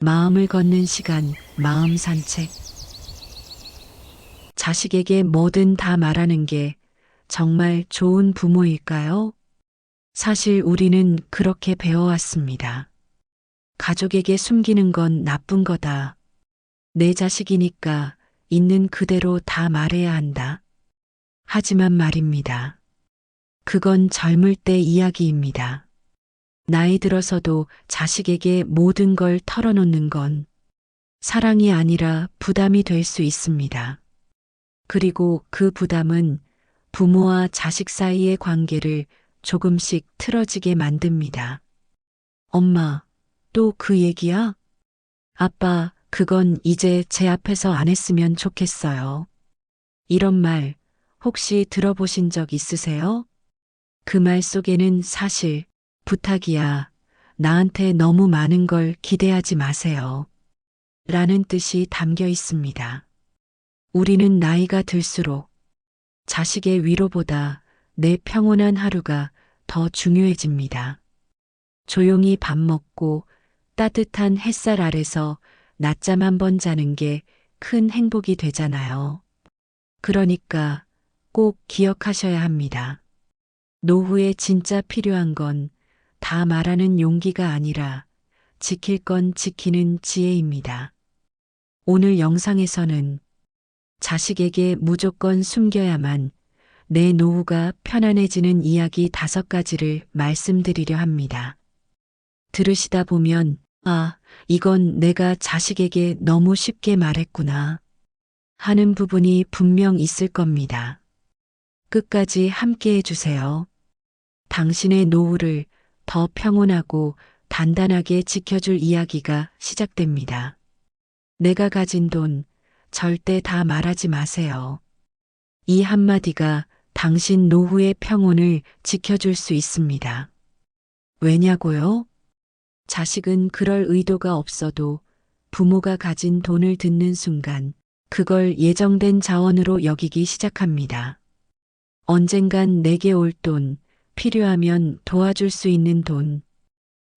마음을 걷는 시간, 마음 산책. 자식에게 뭐든 다 말하는 게 정말 좋은 부모일까요? 사실 우리는 그렇게 배워왔습니다. 가족에게 숨기는 건 나쁜 거다. 내 자식이니까 있는 그대로 다 말해야 한다. 하지만 말입니다. 그건 젊을 때 이야기입니다. 나이 들어서도 자식에게 모든 걸 털어놓는 건 사랑이 아니라 부담이 될 수 있습니다. 그리고 그 부담은 부모와 자식 사이의 관계를 조금씩 틀어지게 만듭니다. 엄마, 또 그 얘기야? 아빠, 그건 이제 제 앞에서 안 했으면 좋겠어요. 이런 말 혹시 들어보신 적 있으세요? 그 말 속에는 사실 부탁이야. 나한테 너무 많은 걸 기대하지 마세요. 라는 뜻이 담겨 있습니다. 우리는 나이가 들수록 자식의 위로보다 내 평온한 하루가 더 중요해집니다. 조용히 밥 먹고 따뜻한 햇살 아래서 낮잠 한 번 자는 게 큰 행복이 되잖아요. 그러니까 꼭 기억하셔야 합니다. 노후에 진짜 필요한 건 다 말하는 용기가 아니라 지킬 건 지키는 지혜입니다. 오늘 영상에서는 자식에게 무조건 숨겨야만 내 노후가 편안해지는 이야기 5가지를 말씀드리려 합니다. 들으시다 보면, 아, 이건 내가 자식에게 너무 쉽게 말했구나 하는 부분이 분명 있을 겁니다. 끝까지 함께 해주세요. 당신의 노후를 더 평온하고 단단하게 지켜줄 이야기가 시작됩니다. 내가 가진 돈 절대 다 말하지 마세요. 이 한마디가 당신 노후의 평온을 지켜줄 수 있습니다. 왜냐고요? 자식은 그럴 의도가 없어도 부모가 가진 돈을 듣는 순간 그걸 예정된 자원으로 여기기 시작합니다. 언젠간 내게 올 돈, 필요하면 도와줄 수 있는 돈.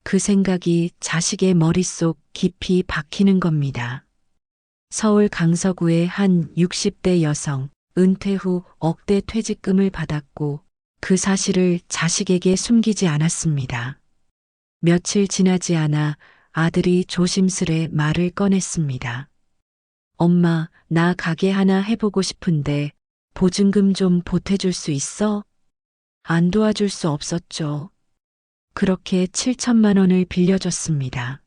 그 생각이 자식의 머릿속 깊이 박히는 겁니다. 서울 강서구의 한 60대 여성, 은퇴 후 억대 퇴직금을 받았고 그 사실을 자식에게 숨기지 않았습니다. 며칠 지나지 않아 아들이 조심스레 말을 꺼냈습니다. 엄마, 나 가게 하나 해보고 싶은데 보증금 좀 보태줄 수 있어? 안 도와줄 수 없었죠. 그렇게 7천만 원을 빌려줬습니다.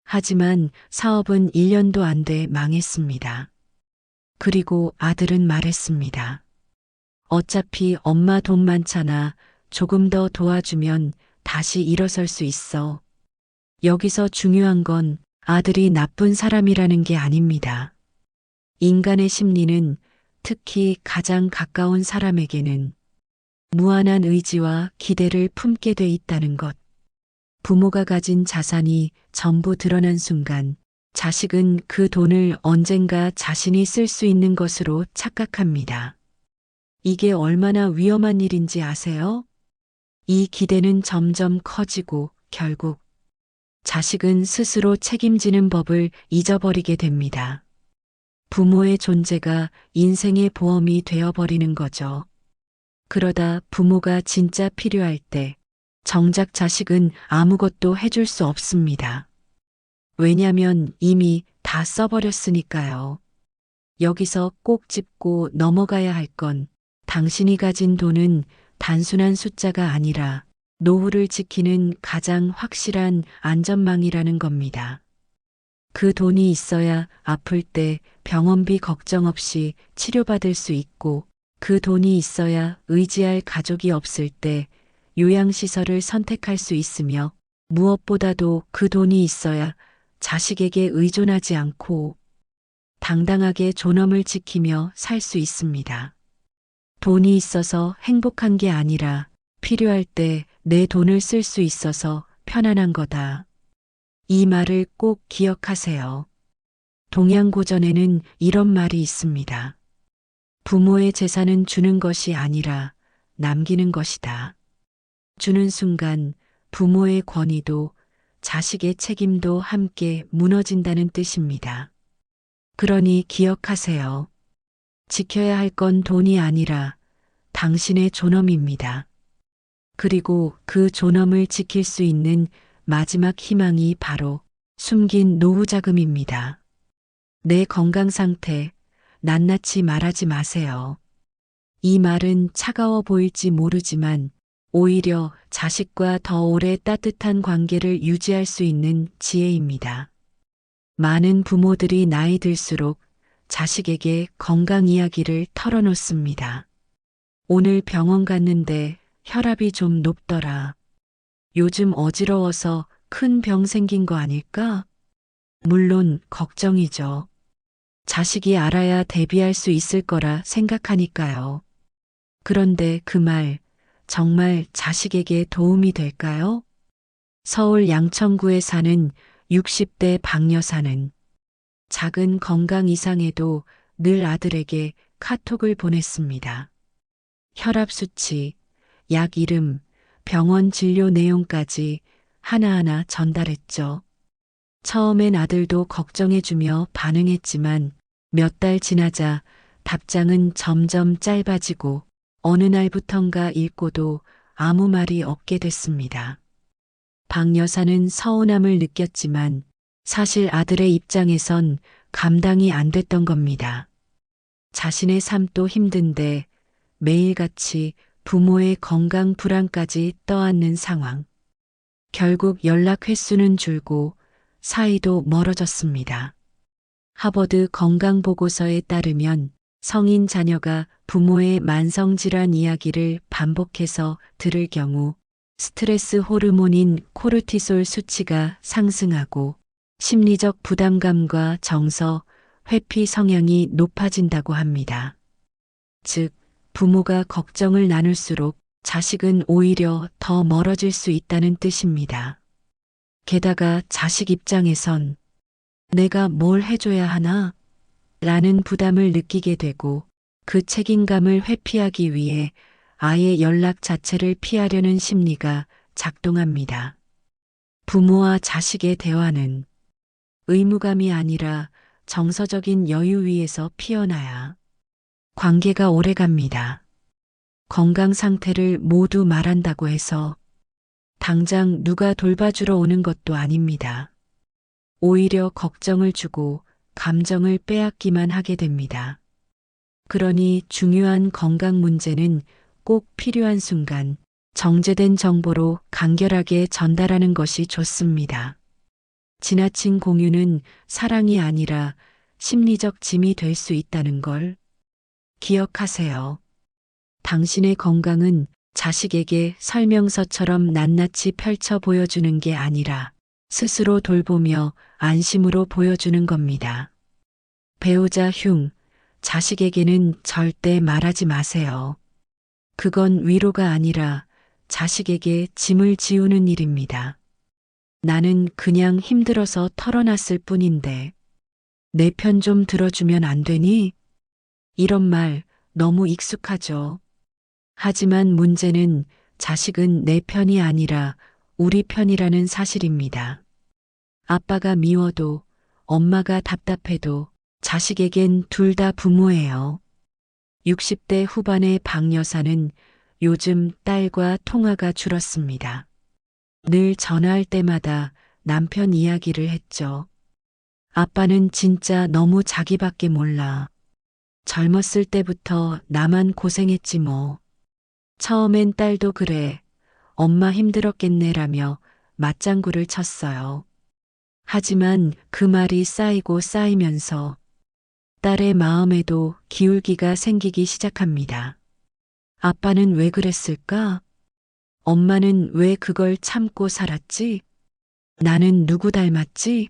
하지만 사업은 1년도 안 돼 망했습니다. 그리고 아들은 말했습니다. 어차피 엄마 돈 많잖아. 조금 더 도와주면 다시 일어설 수 있어. 여기서 중요한 건 아들이 나쁜 사람이라는 게 아닙니다. 인간의 심리는 특히 가장 가까운 사람에게는 무한한 의지와 기대를 품게 돼 있다는 것. 부모가 가진 자산이 전부 드러난 순간 자식은 그 돈을 언젠가 자신이 쓸 수 있는 것으로 착각합니다. 이게 얼마나 위험한 일인지 아세요? 이 기대는 점점 커지고 결국 자식은 스스로 책임지는 법을 잊어버리게 됩니다. 부모의 존재가 인생의 보험이 되어버리는 거죠. 그러다 부모가 진짜 필요할 때 정작 자식은 아무것도 해줄 수 없습니다. 왜냐면 이미 다 써버렸으니까요. 여기서 꼭 짚고 넘어가야 할 건 당신이 가진 돈은 단순한 숫자가 아니라 노후를 지키는 가장 확실한 안전망이라는 겁니다. 그 돈이 있어야 아플 때 병원비 걱정 없이 치료받을 수 있고 그 돈이 있어야 의지할 가족이 없을 때 요양시설을 선택할 수 있으며 무엇보다도 그 돈이 있어야 자식에게 의존하지 않고 당당하게 존엄을 지키며 살 수 있습니다. 돈이 있어서 행복한 게 아니라 필요할 때 내 돈을 쓸 수 있어서 편안한 거다. 이 말을 꼭 기억하세요. 동양고전에는 이런 말이 있습니다. 부모의 재산은 주는 것이 아니라 남기는 것이다. 주는 순간 부모의 권위도 자식의 책임도 함께 무너진다는 뜻입니다. 그러니 기억하세요. 지켜야 할 건 돈이 아니라 당신의 존엄입니다. 그리고 그 존엄을 지킬 수 있는 마지막 희망이 바로 숨긴 노후 자금입니다. 내 건강 상태 낱낱이 말하지 마세요. 이 말은 차가워 보일지 모르지만 오히려 자식과 더 오래 따뜻한 관계를 유지할 수 있는 지혜입니다. 많은 부모들이 나이 들수록 자식에게 건강 이야기를 털어놓습니다. 오늘 병원 갔는데 혈압이 좀 높더라. 요즘 어지러워서 큰 병 생긴 거 아닐까? 물론 걱정이죠. 자식이 알아야 대비할 수 있을 거라 생각하니까요. 그런데 그 말 정말 자식에게 도움이 될까요? 서울 양천구에 사는 60대 박 여사는 작은 건강 이상에도 늘 아들에게 카톡을 보냈습니다. 혈압 수치, 약 이름, 병원 진료 내용까지 하나하나 전달했죠. 처음엔 아들도 걱정해주며 반응했지만 몇 달 지나자 답장은 점점 짧아지고 어느 날부턴가 읽고도 아무 말이 없게 됐습니다. 박 여사는 서운함을 느꼈지만 사실 아들의 입장에선 감당이 안 됐던 겁니다. 자신의 삶도 힘든데 매일같이 부모의 건강 불안까지 떠안는 상황. 결국 연락 횟수는 줄고 사이도 멀어졌습니다. 하버드 건강보고서에 따르면 성인 자녀가 부모의 만성질환 이야기를 반복해서 들을 경우 스트레스 호르몬인 코르티솔 수치가 상승하고 심리적 부담감과 정서, 회피 성향이 높아진다고 합니다. 즉, 부모가 걱정을 나눌수록 자식은 오히려 더 멀어질 수 있다는 뜻입니다. 게다가 자식 입장에선 내가 뭘 해줘야 하나? 라는 부담을 느끼게 되고 그 책임감을 회피하기 위해 아예 연락 자체를 피하려는 심리가 작동합니다. 부모와 자식의 대화는 의무감이 아니라 정서적인 여유 위에서 피어나야 관계가 오래갑니다. 건강 상태를 모두 말한다고 해서 당장 누가 돌봐주러 오는 것도 아닙니다. 오히려 걱정을 주고 감정을 빼앗기만 하게 됩니다. 그러니 중요한 건강 문제는 꼭 필요한 순간 정제된 정보로 간결하게 전달하는 것이 좋습니다. 지나친 공유는 사랑이 아니라 심리적 짐이 될 수 있다는 걸 기억하세요. 당신의 건강은 자식에게 설명서처럼 낱낱이 펼쳐 보여주는 게 아니라 스스로 돌보며 안심으로 보여주는 겁니다. 배우자 흉, 자식에게는 절대 말하지 마세요. 그건 위로가 아니라 자식에게 짐을 지우는 일입니다. 나는 그냥 힘들어서 털어놨을 뿐인데 내 편 좀 들어주면 안 되니? 이런 말 너무 익숙하죠. 하지만 문제는 자식은 내 편이 아니라 우리 편이라는 사실입니다. 아빠가 미워도 엄마가 답답해도 자식에겐 둘 다 부모예요. 60대 후반의 박 여사는 요즘 딸과 통화가 줄었습니다. 늘 전화할 때마다 남편 이야기를 했죠. 아빠는 진짜 너무 자기밖에 몰라. 젊었을 때부터 나만 고생했지 뭐. 처음엔 딸도 그래. 엄마 힘들었겠네라며 맞장구를 쳤어요. 하지만 그 말이 쌓이고 쌓이면서 딸의 마음에도 기울기가 생기기 시작합니다. 아빠는 왜 그랬을까? 엄마는 왜 그걸 참고 살았지? 나는 누구 닮았지?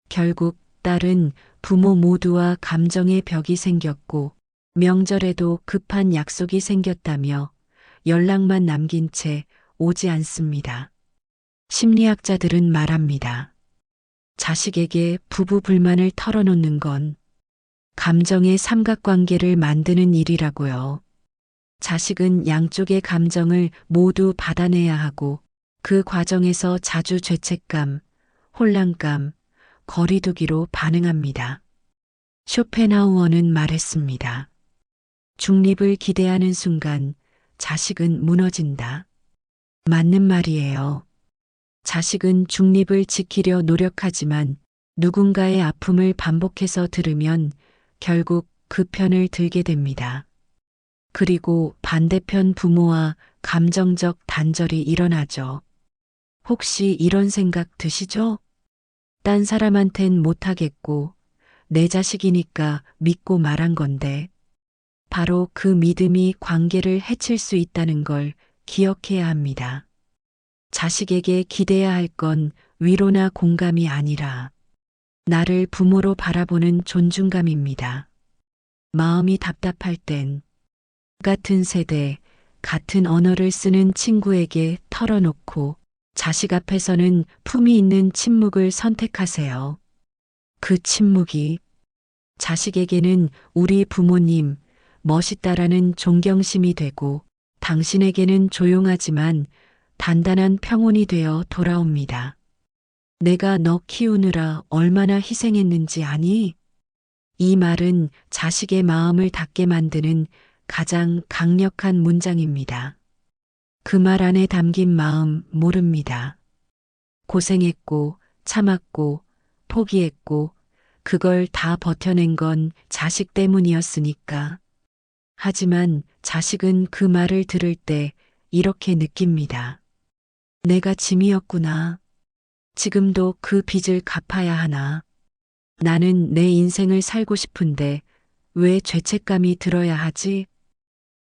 결국 딸은 부모 모두와 감정의 벽이 생겼고 명절에도 급한 약속이 생겼다며 연락만 남긴 채 오지 않습니다. 심리학자들은 말합니다. 자식에게 부부 불만을 털어놓는 건 감정의 삼각관계를 만드는 일이라고요. 자식은 양쪽의 감정을 모두 받아내야 하고 그 과정에서 자주 죄책감, 혼란감, 거리두기로 반응합니다. 쇼펜하우어는 말했습니다. 중립을 기대하는 순간 자식은 무너진다. 맞는 말이에요. 자식은 중립을 지키려 노력하지만 누군가의 아픔을 반복해서 들으면 결국 그 편을 들게 됩니다. 그리고 반대편 부모와 감정적 단절이 일어나죠. 혹시 이런 생각 드시죠? 딴 사람한텐 못하겠고 내 자식이니까 믿고 말한 건데 바로 그 믿음이 관계를 해칠 수 있다는 걸 기억해야 합니다. 자식에게 기대야 할 건 위로나 공감이 아니라 나를 부모로 바라보는 존중감입니다. 마음이 답답할 땐 같은 세대, 같은 언어를 쓰는 친구에게 털어놓고 자식 앞에서는 품위 있는 침묵을 선택하세요. 그 침묵이 자식에게는 우리 부모님 멋있다라는 존경심이 되고 당신에게는 조용하지만 단단한 평온이 되어 돌아옵니다. 내가 너 키우느라 얼마나 희생했는지 아니? 이 말은 자식의 마음을 닫게 만드는 가장 강력한 문장입니다. 그 말 안에 담긴 마음 모릅니다. 고생했고, 참았고, 포기했고, 그걸 다 버텨낸 건 자식 때문이었으니까. 하지만 자식은 그 말을 들을 때 이렇게 느낍니다. 내가 짐이었구나. 지금도 그 빚을 갚아야 하나. 나는 내 인생을 살고 싶은데 왜 죄책감이 들어야 하지?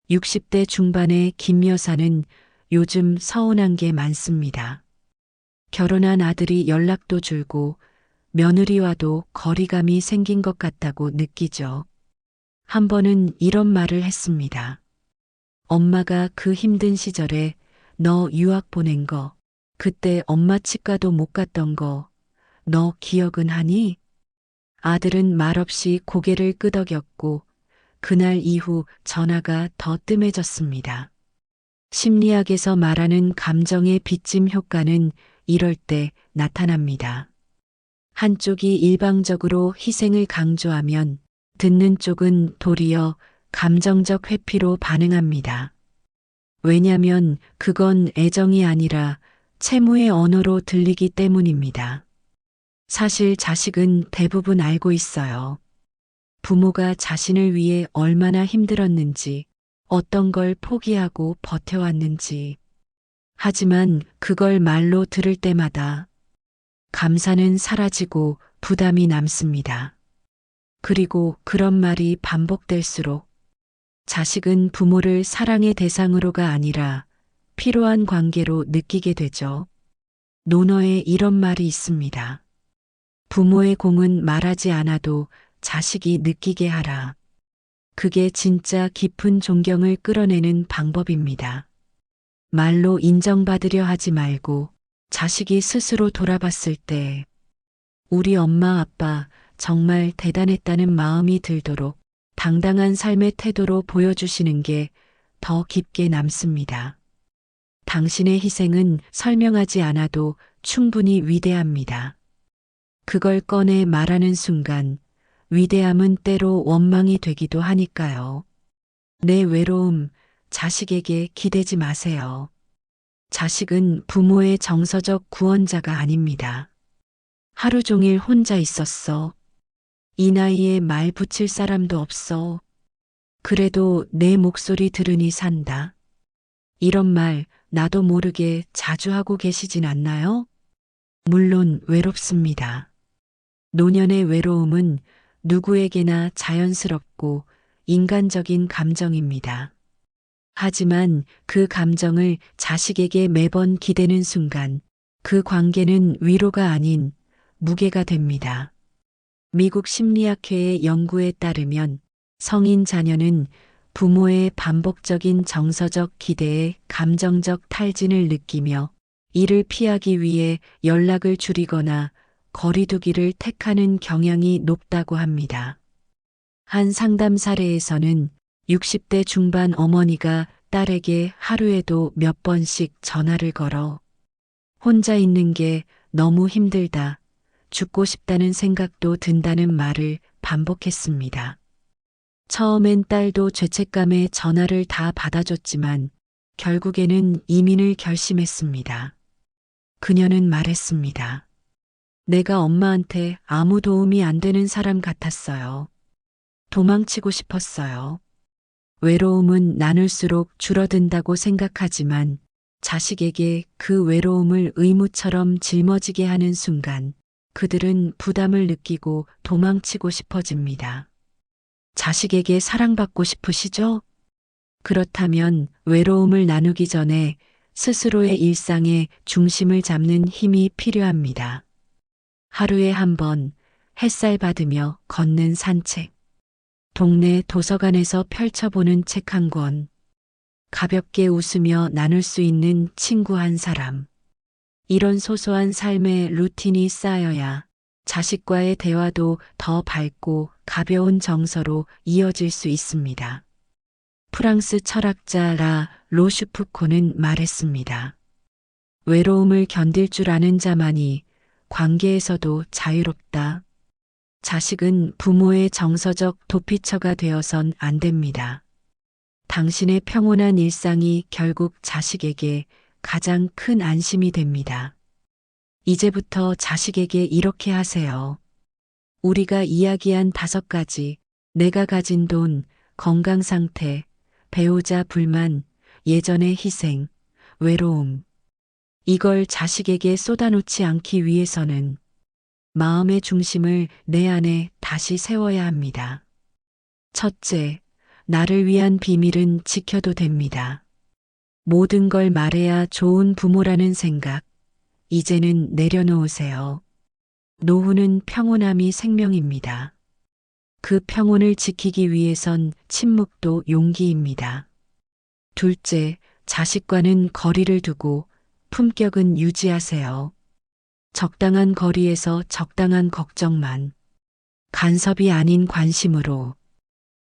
60대 중반의 김 여사는 요즘 서운한 게 많습니다. 결혼한 아들이 연락도 줄고 며느리와도 거리감이 생긴 것 같다고 느끼죠. 한 번은 이런 말을 했습니다. 엄마가 그 힘든 시절에 너 유학 보낸 거, 그때 엄마 치과도 못 갔던 거, 너 기억은 하니? 아들은 말없이 고개를 끄덕였고 그날 이후 전화가 더 뜸해졌습니다. 심리학에서 말하는 감정의 빚짐 효과는 이럴 때 나타납니다. 한쪽이 일방적으로 희생을 강조하면 듣는 쪽은 도리어 감정적 회피로 반응합니다. 왜냐면 그건 애정이 아니라 채무의 언어로 들리기 때문입니다. 사실 자식은 대부분 알고 있어요. 부모가 자신을 위해 얼마나 힘들었는지, 어떤 걸 포기하고 버텨왔는지. 하지만 그걸 말로 들을 때마다 감사는 사라지고 부담이 남습니다. 그리고 그런 말이 반복될수록 자식은 부모를 사랑의 대상으로가 아니라 필요한 관계로 느끼게 되죠. 논어에 이런 말이 있습니다. 부모의 공은 말하지 않아도 자식이 느끼게 하라. 그게 진짜 깊은 존경을 끌어내는 방법입니다. 말로 인정받으려 하지 말고 자식이 스스로 돌아봤을 때 우리 엄마 아빠 정말 대단했다는 마음이 들도록 당당한 삶의 태도로 보여주시는 게 더 깊게 남습니다. 당신의 희생은 설명하지 않아도 충분히 위대합니다. 그걸 꺼내 말하는 순간 위대함은 때로 원망이 되기도 하니까요. 내 외로움 자식에게 기대지 마세요. 자식은 부모의 정서적 구원자가 아닙니다. 하루 종일 혼자 있었어. 이 나이에 말 붙일 사람도 없어. 그래도 내 목소리 들으니 산다. 이런 말 나도 모르게 자주 하고 계시진 않나요? 물론 외롭습니다. 노년의 외로움은 누구에게나 자연스럽고 인간적인 감정입니다. 하지만 그 감정을 자식에게 매번 기대는 순간 그 관계는 위로가 아닌 무게가 됩니다. 미국 심리학회의 연구에 따르면 성인 자녀는 부모의 반복적인 정서적 기대에 감정적 탈진을 느끼며 이를 피하기 위해 연락을 줄이거나 거리두기를 택하는 경향이 높다고 합니다. 한 상담 사례에서는 60대 중반 어머니가 딸에게 하루에도 몇 번씩 전화를 걸어 혼자 있는 게 너무 힘들다. 죽고 싶다는 생각도 든다는 말을 반복했습니다. 처음엔 딸도 죄책감에 전화를 다 받아줬지만 결국에는 이민을 결심했습니다. 그녀는 말했습니다. 내가 엄마한테 아무 도움이 안 되는 사람 같았어요. 도망치고 싶었어요. 외로움은 나눌수록 줄어든다고 생각하지만 자식에게 그 외로움을 의무처럼 짊어지게 하는 순간 그들은 부담을 느끼고 도망치고 싶어집니다. 자식에게 사랑받고 싶으시죠? 그렇다면 외로움을 나누기 전에 스스로의 일상에 중심을 잡는 힘이 필요합니다. 하루에 한 번 햇살 받으며 걷는 산책, 동네 도서관에서 펼쳐보는 책 한 권, 가볍게 웃으며 나눌 수 있는 친구 한 사람. 이런 소소한 삶의 루틴이 쌓여야 자식과의 대화도 더 밝고 가벼운 정서로 이어질 수 있습니다. 프랑스 철학자 라 로슈프코는 말했습니다. 외로움을 견딜 줄 아는 자만이 관계에서도 자유롭다. 자식은 부모의 정서적 도피처가 되어선 안 됩니다. 당신의 평온한 일상이 결국 자식에게 가장 큰 안심이 됩니다. 이제부터 자식에게 이렇게 하세요. 우리가 이야기한 5가지, 내가 가진 돈, 건강 상태, 배우자 불만, 예전의 희생, 외로움. 이걸 자식에게 쏟아놓지 않기 위해서는 마음의 중심을 내 안에 다시 세워야 합니다. 첫째, 나를 위한 비밀은 지켜도 됩니다. 모든 걸 말해야 좋은 부모라는 생각, 이제는 내려놓으세요. 노후는 평온함이 생명입니다. 그 평온을 지키기 위해선 침묵도 용기입니다. 둘째, 자식과는 거리를 두고 품격은 유지하세요. 적당한 거리에서 적당한 걱정만, 간섭이 아닌 관심으로,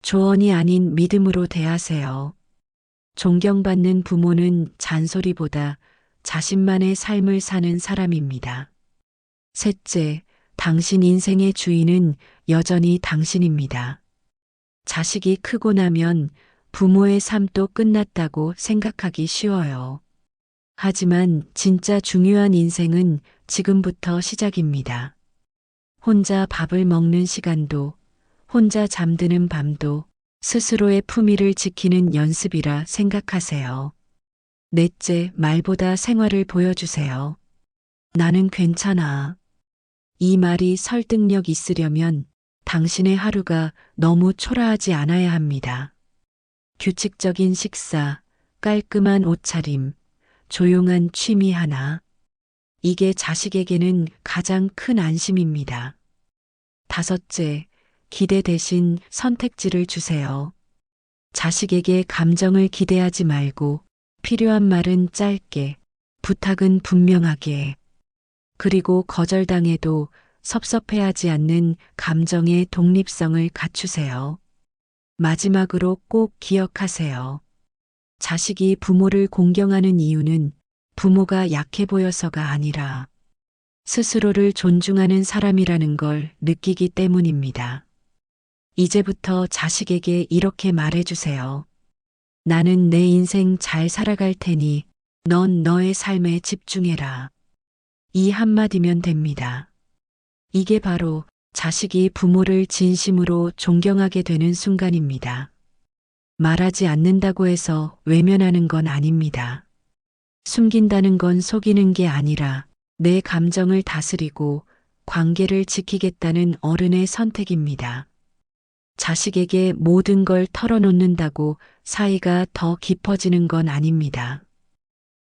조언이 아닌 믿음으로 대하세요. 존경받는 부모는 잔소리보다 자신만의 삶을 사는 사람입니다. 셋째, 당신 인생의 주인은 여전히 당신입니다. 자식이 크고 나면 부모의 삶도 끝났다고 생각하기 쉬워요. 하지만 진짜 중요한 인생은 지금부터 시작입니다. 혼자 밥을 먹는 시간도, 혼자 잠드는 밤도 스스로의 품위를 지키는 연습이라 생각하세요. 넷째, 말보다 생활을 보여주세요. 나는 괜찮아. 이 말이 설득력 있으려면 당신의 하루가 너무 초라하지 않아야 합니다. 규칙적인 식사, 깔끔한 옷차림, 조용한 취미 하나. 이게 자식에게는 가장 큰 안심입니다. 다섯째, 기대 대신 선택지를 주세요. 자식에게 감정을 기대하지 말고 필요한 말은 짧게, 부탁은 분명하게. 그리고 거절당해도 섭섭해하지 않는 감정의 독립성을 갖추세요. 마지막으로 꼭 기억하세요. 자식이 부모를 공경하는 이유는 부모가 약해 보여서가 아니라 스스로를 존중하는 사람이라는 걸 느끼기 때문입니다. 이제부터 자식에게 이렇게 말해주세요. 나는 내 인생 잘 살아갈 테니 넌 너의 삶에 집중해라. 이 한마디면 됩니다. 이게 바로 자식이 부모를 진심으로 존경하게 되는 순간입니다. 말하지 않는다고 해서 외면하는 건 아닙니다. 숨긴다는 건 속이는 게 아니라 내 감정을 다스리고 관계를 지키겠다는 어른의 선택입니다. 자식에게 모든 걸 털어놓는다고 사이가 더 깊어지는 건 아닙니다.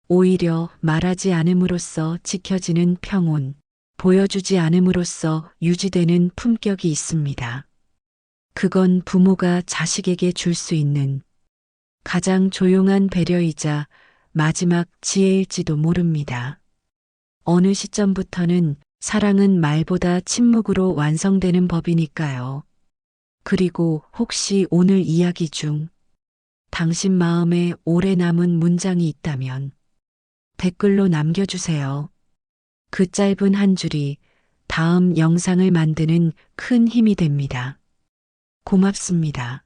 오히려 말하지 않음으로써 지켜지는 평온, 보여주지 않음으로써 유지되는 품격이 있습니다. 그건 부모가 자식에게 줄 수 있는 가장 조용한 배려이자 마지막 지혜일지도 모릅니다. 어느 시점부터는 사랑은 말보다 침묵으로 완성되는 법이니까요. 그리고 혹시 오늘 이야기 중 당신 마음에 오래 남은 문장이 있다면 댓글로 남겨주세요. 그 짧은 한 줄이 다음 영상을 만드는 큰 힘이 됩니다. 고맙습니다.